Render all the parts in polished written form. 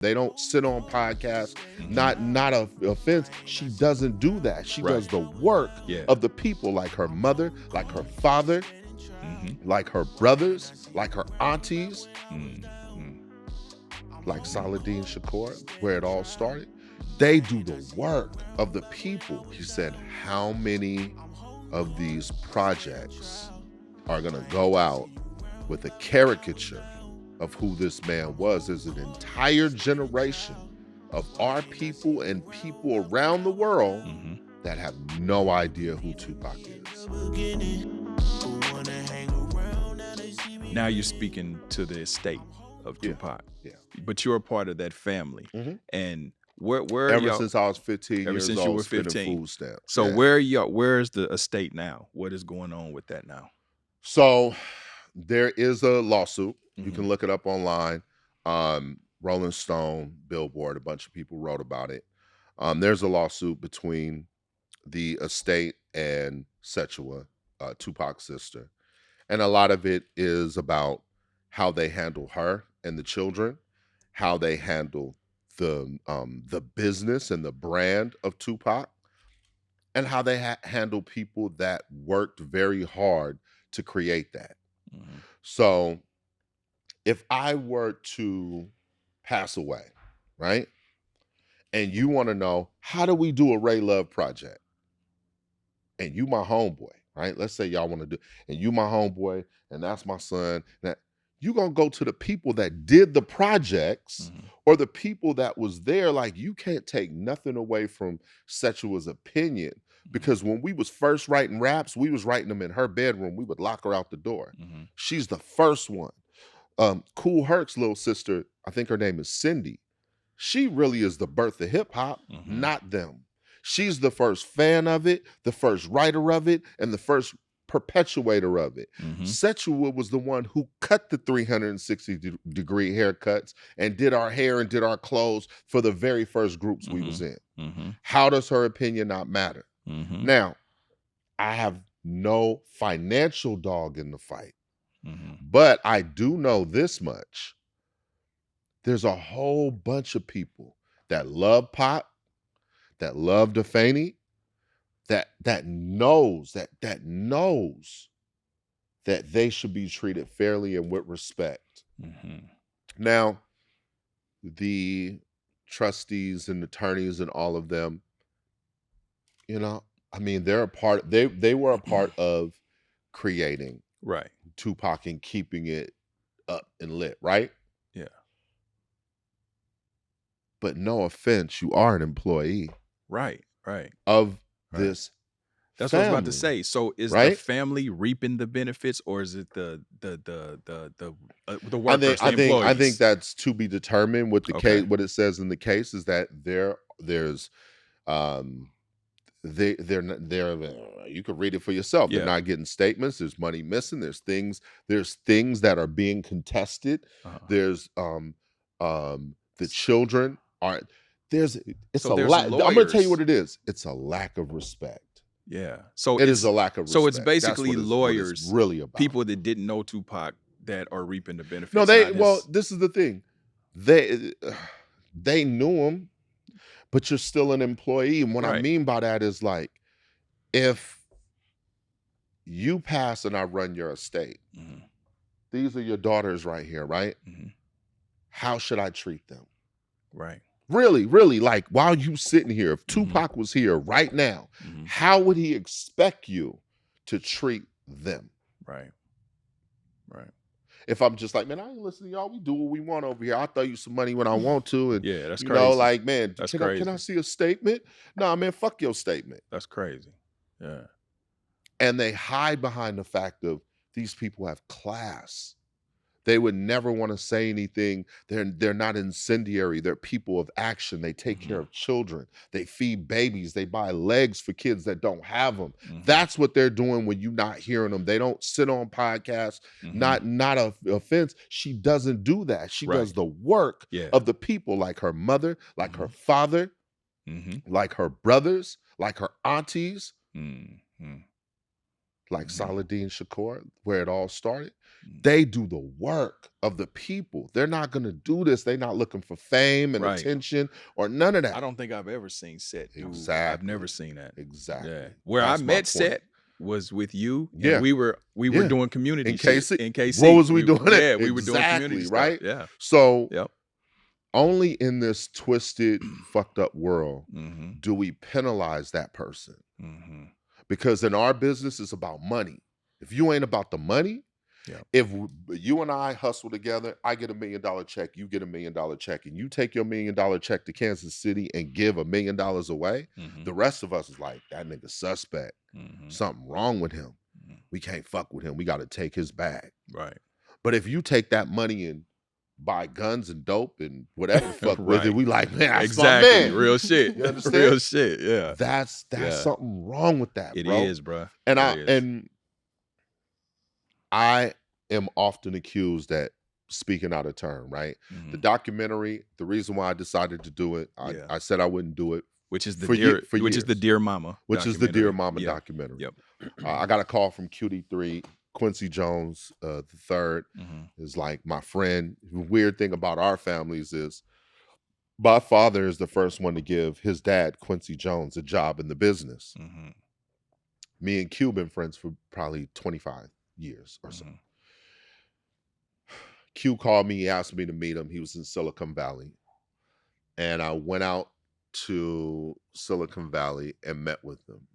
They don't sit on podcasts. Not a offense. She doesn't do that. She does the work of the people, like her mother, like her father, like her brothers, like her aunties, like Saladin Shakur, where it all started. They do the work of the people. He said, how many of these projects are going to go out with a caricature of who this man was? There's an entire generation of our people and people around the world that have no idea who Tupac is. Now you're speaking to the estate of Tupac. Yeah. But you're a part of that family. And where ever since I was 15 ever years since old, you were spending 15. food stamps. So where's the estate now? What is going on with that now? So there is a lawsuit. You can look it up online. Rolling Stone, Billboard, a bunch of people wrote about it. There's a lawsuit between the estate and Schoech, Tupac's sister. And a lot of it is about how they handle her and the children, how they handle the business and the brand of Tupac, and how they handle people that worked very hard to create that. So if I were to pass away, right? And you want to know, how do we do a Ray Love project? And you my homeboy, right? Let's say y'all want to do, and you my homeboy, and that's my son. That you gonna go to the people that did the projects or the people that was there. Like, you can't take nothing away from Schoech's opinion, because when we was first writing raps, we was writing them in her bedroom. We would lock her out the door. She's the first one. Kool Herc's little sister, I think her name is Cindy. She really is the birth of hip hop, not them. She's the first fan of it, the first writer of it, and the first perpetuator of it. Schoech was the one who cut the 360-degree haircuts and did our hair and did our clothes for the very first groups we was in. How does her opinion not matter? Now, I have no financial dog in the fight, but I do know this much. There's a whole bunch of people that love pop, that love Defani, that knows that they should be treated fairly and with respect. Now, the trustees and attorneys and all of them, you know, I mean, they're a part. They were a part of creating Tupac and keeping it up and lit, right? Yeah. But no offense, you are an employee, Right. of this. That's family, what I was about to say. So is the family reaping the benefits, or is it the workers, the employees? I think that's to be determined. With the case, what it says in the case is that there's they're you can read it for yourself. They're not getting statements. There's money missing. There's things that are being contested. There's the children are it's a lack. I'm going to tell you what it is. It's a lack of respect. Yeah. So it is a lack of respect. So it's basically lawyers, what it's really about. people that didn't know Tupac that are reaping the benefits. No, this is the thing. They knew him, but you're still an employee. And what I mean by that is, like, if you pass and I run your estate, these are your daughters right here, right? How should I treat them? Right. Really, really, like, while you sitting here, if Tupac was here right now, how would he expect you to treat them? Right. If I'm just like, man, I ain't listening to y'all. We do what we want over here. I'll throw you some money when I want to. And that's you crazy. know, like, man, That's can crazy. I see a statement? Nah, man, fuck your statement. That's crazy. Yeah. And they hide behind the fact of these people have class. They would never want to say anything. They're not incendiary. They're people of action. They take care of children. They feed babies. They buy legs for kids that don't have them. That's what they're doing when you're not hearing them. They don't sit on podcasts. Not a offense. She doesn't do that. She does the work of the people, like her mother, like her father, like her brothers, like her aunties. like Saladin Shakur, where it all started, they do the work of the people. They're not going to do this. They're not looking for fame and attention or none of that. I don't think I've ever seen Set do. Exactly. I've never seen that. Exactly. Yeah. Where That's I my met point. Set was with you. Yeah. And we were doing community in KC. In KC. What was we doing it? Yeah, we were doing community stuff. Right? Yeah. So only in this twisted, fucked up world do we penalize that person. Because in our business, it's about money. If you ain't about the money, if you and I hustle together, I get $1 million check, you get $1 million check, and you take your $1 million check to Kansas City and give $1 million away, the rest of us is like, that nigga suspect. Something wrong with him. We can't fuck with him. We got to take his bag. Right. But if you take that money and buy guns and dope and whatever the fuck with it, we like, man, that's my man. Real shit. You understand? Real shit. Yeah. That's something wrong with that, It bro. is, bro. And I am often accused at speaking out of turn, right? The documentary, the reason why I decided to do it, I said I wouldn't do it. Which is the Dear Mama. Which is the Dear Mama documentary. Yep. I got a call from QD3. Quincy Jones, the third, is like my friend. The weird thing about our families is my father is the first one to give his dad, Quincy Jones, a job in the business. Me and Q been friends for probably 25 years or so. Q called me, he asked me to meet him. He was in Silicon Valley. And I went out to Silicon Valley and met with him.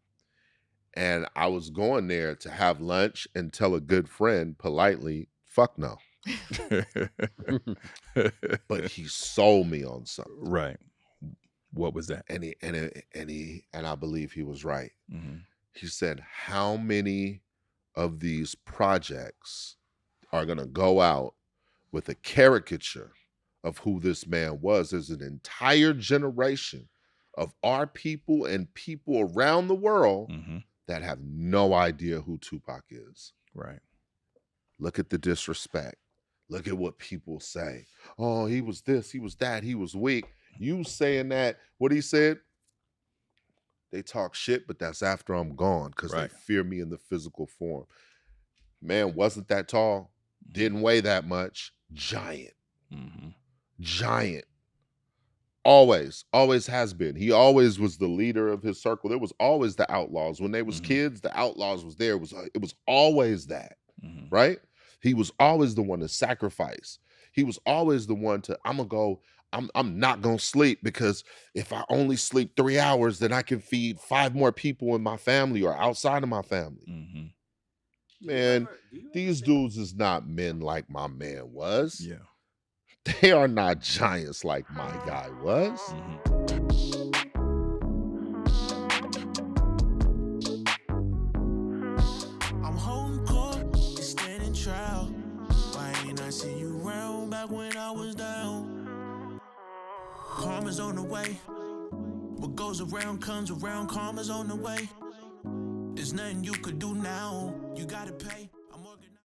And I was going there to have lunch and tell a good friend politely, fuck no. But he sold me on something. Right. What was that? And I believe he was right. He said, how many of these projects are going to go out with a caricature of who this man was? There's an entire generation of our people and people around the world that have no idea who 2Pac is. Right. Look at the disrespect. Look at what people say. Oh, he was this, he was that, he was weak. You saying that, what he said, they talk shit, but that's after I'm gone because they fear me in the physical form. Man wasn't that tall, didn't weigh that much, giant. Giant. Always has been. He always was the leader of his circle. There was always the outlaws. When they was kids, the outlaws was there. It was always that, right? He was always the one to sacrifice. He was always the one to, I'm not going to sleep because if I only sleep 3 hours, then I can feed 5 more people in my family or outside of my family. Man, these dudes is not men like my man was. Yeah. They are not giants like my guy was. I'm home court, standing trial. Why ain't I see you round back when I was down? Karma's on the way. What goes around comes around. Karma's on the way. There's nothing you could do now. You gotta pay.